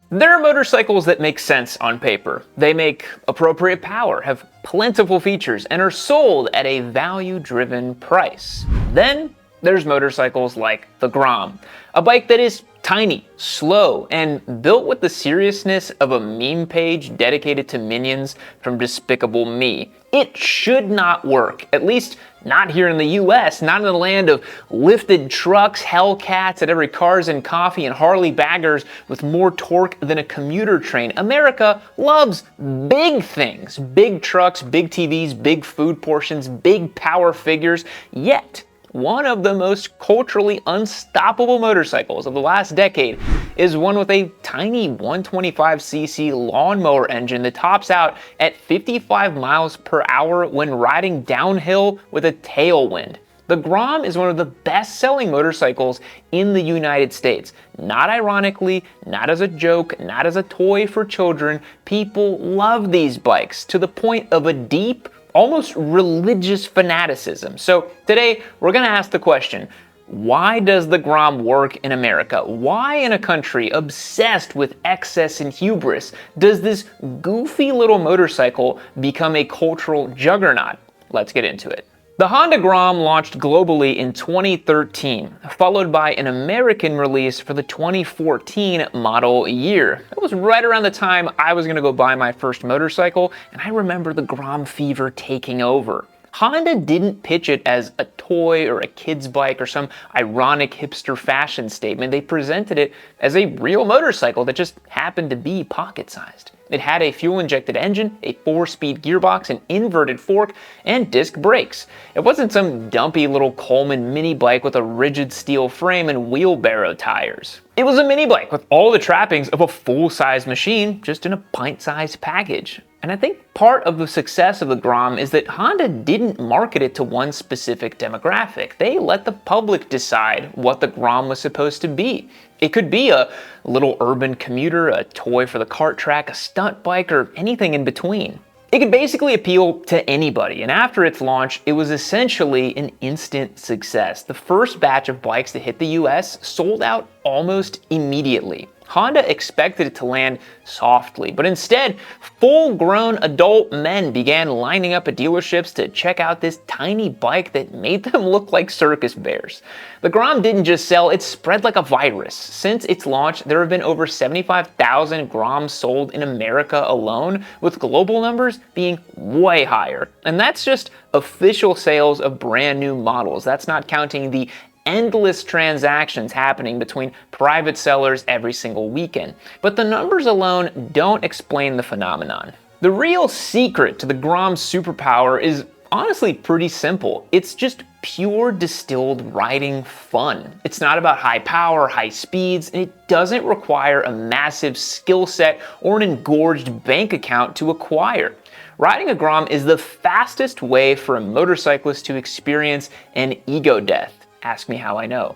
There are motorcycles that make sense on paper. They make appropriate power, have plentiful features, and are sold at a value-driven price. Then there's motorcycles like the Grom, a bike that is tiny, slow, and built with the seriousness of a meme page dedicated to minions from Despicable Me. It should not work, at least not here in the US, not in the land of lifted trucks, Hellcats at every Cars and Coffee, and Harley baggers with more torque than a commuter train. America loves big things, big trucks, big TVs, big food portions, big power figures, yet one of the most culturally unstoppable motorcycles of the last decade is one with a tiny 125cc lawnmower engine that tops out at 55 miles per hour when riding downhill with a tailwind. The Grom is one of the best-selling motorcycles in the United States. Not ironically, not as a joke, not as a toy for children. People love these bikes to the point of a deep, almost religious fanaticism. So today we're gonna ask the question, why does the Grom work in America? Why in a country obsessed with excess and hubris does this goofy little motorcycle become a cultural juggernaut? Let's get into it. The Honda Grom launched globally in 2013, followed by an American release for the 2014 model year. That was right around the time I was gonna go buy my first motorcycle, and I remember the Grom fever taking over. Honda didn't pitch it as a toy or a kid's bike or some ironic hipster fashion statement. They presented it as a real motorcycle that just happened to be pocket-sized. It had a fuel-injected engine, a 4-speed gearbox, an inverted fork, and disc brakes. It wasn't some dumpy little Coleman mini bike with a rigid steel frame and wheelbarrow tires. It was a mini bike with all the trappings of a full-size machine, just in a pint-sized package. And I think part of the success of the Grom is that Honda didn't market it to one specific demographic. They let the public decide what the Grom was supposed to be. It could be a little urban commuter, a toy for the kart track, a stunt bike, or anything in between. It could basically appeal to anybody, and after its launch, it was essentially an instant success. The first batch of bikes that hit the US sold out almost immediately. Honda expected it to land softly, but instead, full-grown adult men began lining up at dealerships to check out this tiny bike that made them look like circus bears. The Grom didn't just sell, it spread like a virus. Since its launch, there have been over 75,000 Groms sold in America alone, with global numbers being way higher. And that's just official sales of brand new models. That's not counting the endless transactions happening between private sellers every single weekend. But the numbers alone don't explain the phenomenon. The real secret to the Grom's superpower is honestly pretty simple. It's just pure distilled riding fun. It's not about high power, high speeds, and it doesn't require a massive skill set or an engorged bank account to acquire. Riding a Grom is the fastest way for a motorcyclist to experience an ego death. Ask me how I know.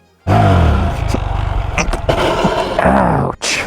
Ouch.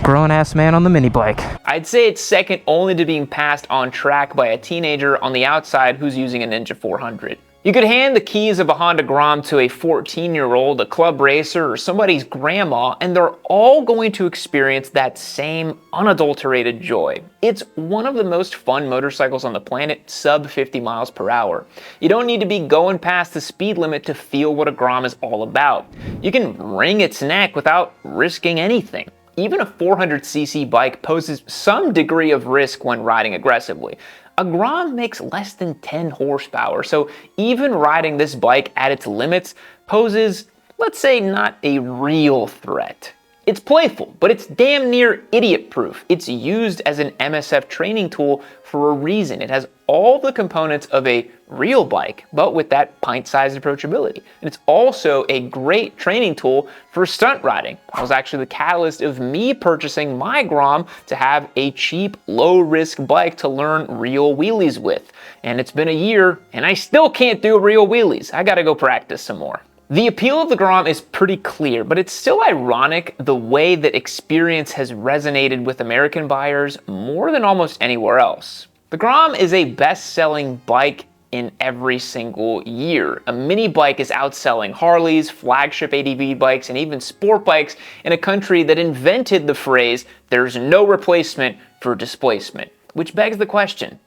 Grown-ass man on the mini bike. I'd say it's second only to being passed on track by a teenager on the outside who's using a Ninja 400. You could hand the keys of a Honda Grom to a 14-year-old, a club racer, or somebody's grandma, and they're all going to experience that same unadulterated joy. It's one of the most fun motorcycles on the planet, sub 50 miles per hour. You don't need to be going past the speed limit to feel what a Grom is all about. You can wring its neck without risking anything. Even a 400cc bike poses some degree of risk when riding aggressively. A Grom makes less than 10 horsepower, so even riding this bike at its limits poses, let's say, not a real threat. It's playful, but it's damn near idiot-proof. It's used as an MSF training tool for a reason. It has all the components of a real bike, but with that pint-sized approachability. And it's also a great training tool for stunt riding. That was actually the catalyst of me purchasing my Grom to have a cheap, low-risk bike to learn real wheelies with. And it's been a year, and I still can't do real wheelies. I gotta go practice some more. The appeal of the Grom is pretty clear, but it's still ironic the way that experience has resonated with American buyers more than almost anywhere else. The Grom is a best-selling bike in every single year. A mini bike is outselling Harleys, flagship ADV bikes, and even sport bikes in a country that invented the phrase, "there's no replacement for displacement." Which begs the question,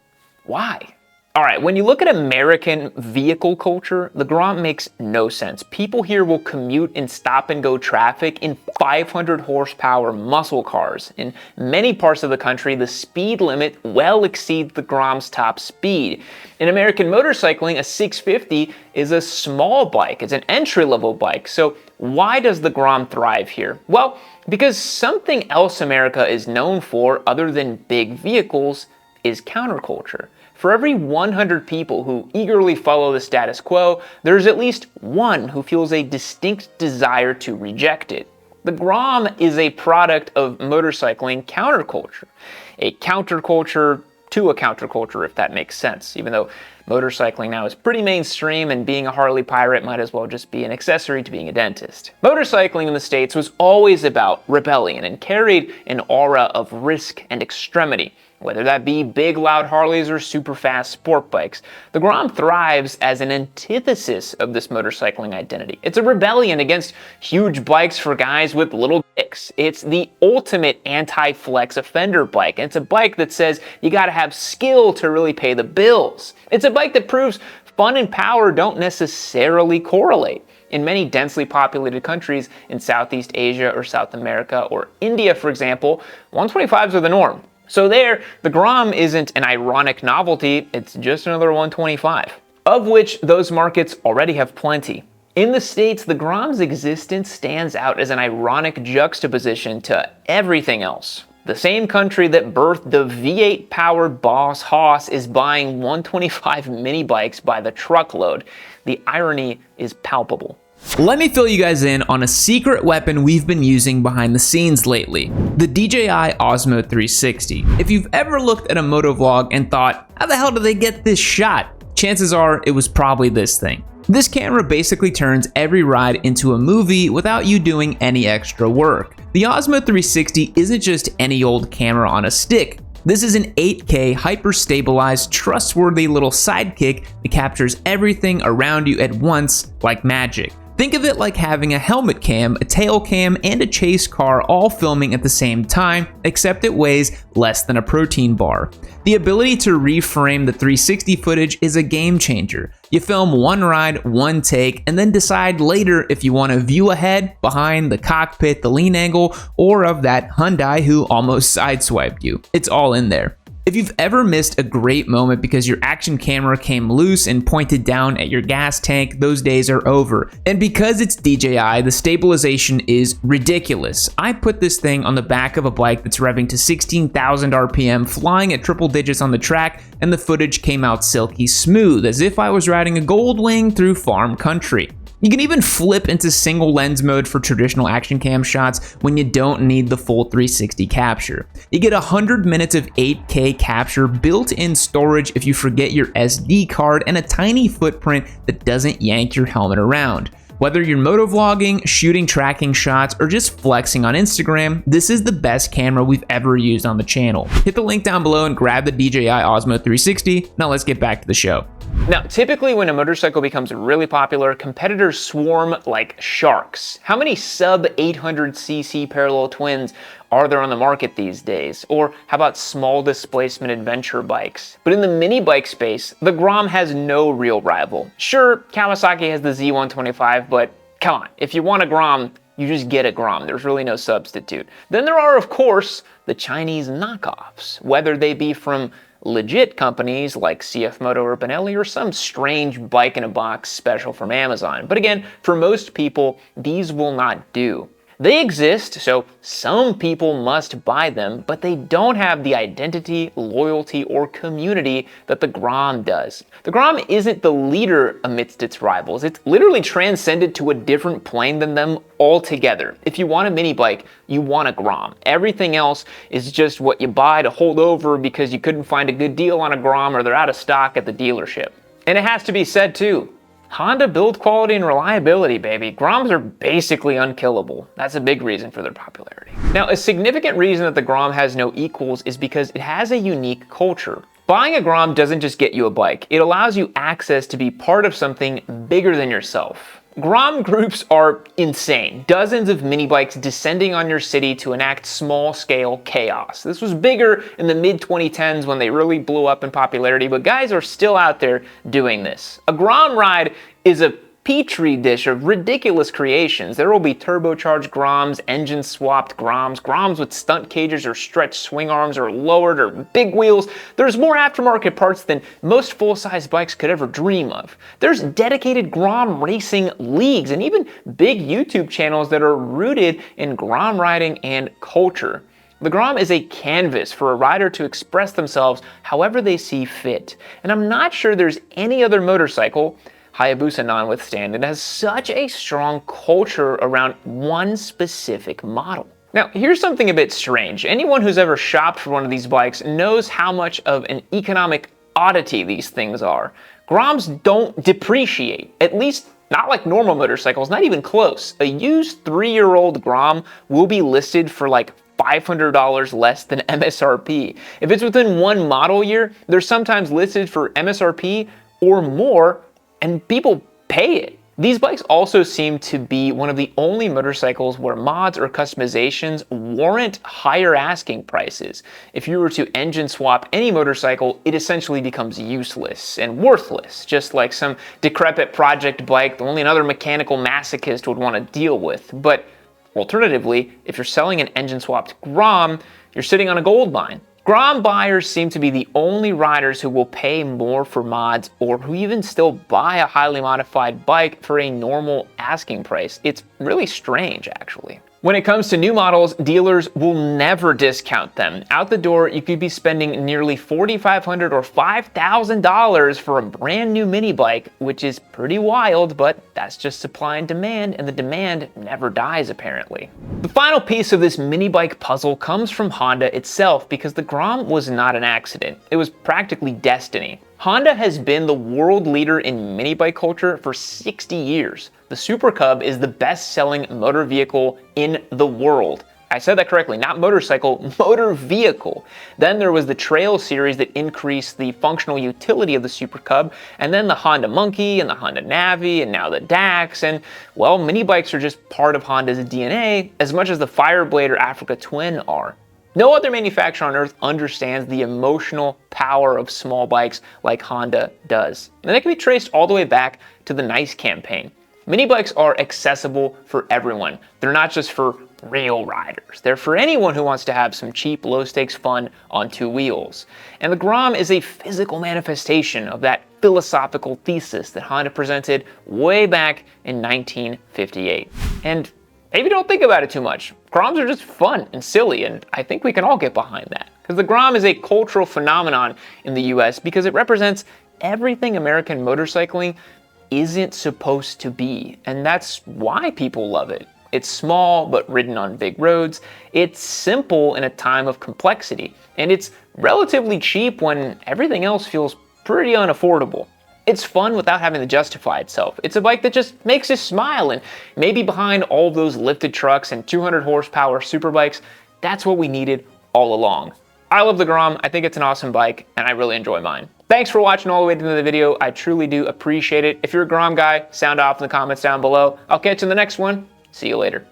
why? All right, when you look at American vehicle culture, the Grom makes no sense. People here will commute in stop-and-go traffic in 500 horsepower muscle cars. In many parts of the country, the speed limit well exceeds the Grom's top speed. In American motorcycling, a 650 is a small bike. It's an entry-level bike. So why does the Grom thrive here? Well, because something else America is known for, other than big vehicles, is counterculture. For every 100 people who eagerly follow the status quo, there's at least one who feels a distinct desire to reject it. The Grom is a product of motorcycling counterculture. A counterculture to a counterculture, if that makes sense, even though motorcycling now is pretty mainstream and being a Harley pirate might as well just be an accessory to being a dentist. Motorcycling in the States was always about rebellion and carried an aura of risk and extremity, whether that be big loud Harleys or super fast sport bikes. The Grom thrives as an antithesis of this motorcycling identity. It's a rebellion against huge bikes for guys with little dicks. It's the ultimate anti-flex offender bike. And it's a bike that says you gotta have skill to really pay the bills. It's a bike that proves fun and power don't necessarily correlate. In many densely populated countries in Southeast Asia or South America or India, for example, 125s are the norm. So there, the Grom isn't an ironic novelty, it's just another 125, of which those markets already have plenty. In the States, the Grom's existence stands out as an ironic juxtaposition to everything else. The same country that birthed the V8-powered Boss Hoss is buying 125 mini bikes by the truckload. The irony is palpable. Let me fill you guys in on a secret weapon we've been using behind the scenes lately, the DJI Osmo 360. If you've ever looked at a motovlog and thought, how the hell did they get this shot? Chances are it was probably this thing. This camera basically turns every ride into a movie without you doing any extra work. The Osmo 360 isn't just any old camera on a stick. This is an 8K hyper-stabilized, trustworthy little sidekick that captures everything around you at once like magic. Think of it like having a helmet cam, a tail cam, and a chase car all filming at the same time, except it weighs less than a protein bar. The ability to reframe the 360 footage is a game changer. You film one ride, one take, and then decide later if you want to view ahead, behind, the cockpit, the lean angle, or of that Hyundai who almost sideswiped you. It's all in there. If you've ever missed a great moment because your action camera came loose and pointed down at your gas tank, those days are over. And because it's DJI, the stabilization is ridiculous. I put this thing on the back of a bike that's revving to 16,000 RPM, flying at triple digits on the track, and the footage came out silky smooth, as if I was riding a gold wing through farm country. You can even flip into single lens mode for traditional action cam shots when you don't need the full 360 capture. You get 100 minutes of 8K capture, built-in storage if you forget your SD card, and a tiny footprint that doesn't yank your helmet around. Whether you're motovlogging, shooting tracking shots, or just flexing on Instagram, this is the best camera we've ever used on the channel. Hit the link down below and grab the DJI Osmo 360. Now let's get back to the show. Now, typically when a motorcycle becomes really popular, competitors swarm like sharks. How many sub 800cc parallel twins are there on the market these days? Or how about small displacement adventure bikes? But in the mini bike space, the Grom has no real rival. Sure, Kawasaki has the Z125, but come on, if you want a Grom, you just get a Grom. There's really no substitute. Then there are, of course, the Chinese knockoffs, whether they be from legit companies like CF Moto or Benelli, or some strange bike-in-a-box special from Amazon. But again, for most people, these will not do. They exist, so some people must buy them, but they don't have the identity, loyalty, or community that the Grom does. The Grom isn't the leader amidst its rivals. It's literally transcended to a different plane than them altogether. If you want a mini bike, you want a Grom. Everything else is just what you buy to hold over because you couldn't find a good deal on a Grom or they're out of stock at the dealership. And it has to be said too, Honda build quality and reliability, baby. Groms are basically unkillable. That's a big reason for their popularity. Now, a significant reason that the Grom has no equals is because it has a unique culture. Buying a Grom doesn't just get you a bike, it allows you access to be part of something bigger than yourself. Grom groups are insane. Dozens of mini bikes descending on your city to enact small-scale chaos. This was bigger in the mid-2010s when they really blew up in popularity, but guys are still out there doing this. A Grom ride is a petri dish of ridiculous creations. There will be turbocharged Groms, engine-swapped Groms, Groms with stunt cages or stretched swing arms or lowered or big wheels. There's more aftermarket parts than most full-size bikes could ever dream of. There's dedicated Grom racing leagues and even big YouTube channels that are rooted in Grom riding and culture. The Grom is a canvas for a rider to express themselves however they see fit. And I'm not sure there's any other motorcycle, Hayabusa notwithstanding, it has such a strong culture around one specific model. Now, here's something a bit strange. Anyone who's ever shopped for one of these bikes knows how much of an economic oddity these things are. Groms don't depreciate, at least not like normal motorcycles, not even close. A used 3-year-old Grom will be listed for like $500 less than MSRP. If it's within one model year, they're sometimes listed for MSRP or more, and people pay it. These bikes also seem to be one of the only motorcycles where mods or customizations warrant higher asking prices. If you were to engine swap any motorcycle, it essentially becomes useless and worthless, just like some decrepit project bike that only another mechanical masochist would want to deal with. But alternatively, if you're selling an engine swapped Grom, you're sitting on a gold mine. Grom buyers seem to be the only riders who will pay more for mods or who even still buy a highly modified bike for a normal asking price. It's really strange, actually. When it comes to new models, dealers will never discount them. Out the door, you could be spending nearly $4,500 or $5,000 for a brand new mini bike, which is pretty wild, but that's just supply and demand, and the demand never dies, apparently. The final piece of this mini bike puzzle comes from Honda itself, because the Grom was not an accident. It was practically destiny. Honda has been the world leader in mini bike culture for 60 years. The Super Cub is the best-selling motor vehicle in the world. I said that correctly, not motorcycle, motor vehicle. Then there was the Trail series that increased the functional utility of the Super Cub, and then the Honda Monkey and the Honda Navi and now the Dax, and well, mini bikes are just part of Honda's DNA as much as the Fireblade or Africa Twin are. No other manufacturer on earth understands the emotional power of small bikes like Honda does. And that can be traced all the way back to the NICE campaign. Mini bikes are accessible for everyone. They're not just for real riders. They're for anyone who wants to have some cheap, low-stakes fun on two wheels. And the Grom is a physical manifestation of that philosophical thesis that Honda presented way back in 1958. And maybe don't think about it too much. Groms are just fun and silly, and I think we can all get behind that. Because the Grom is a cultural phenomenon in the US because it represents everything American motorcycling isn't supposed to be, and that's why people love it. It's small but ridden on big roads, it's simple in a time of complexity, and it's relatively cheap when everything else feels pretty unaffordable. It's fun without having to justify itself. It's a bike that just makes you smile, and maybe behind all those lifted trucks and 200 horsepower superbikes, that's what we needed all along. I love the Grom, I think it's an awesome bike, and I really enjoy mine. Thanks for watching all the way to the end of the video. I truly do appreciate it. If you're a Grom guy, sound off in the comments down below. I'll catch you in the next one. See you later.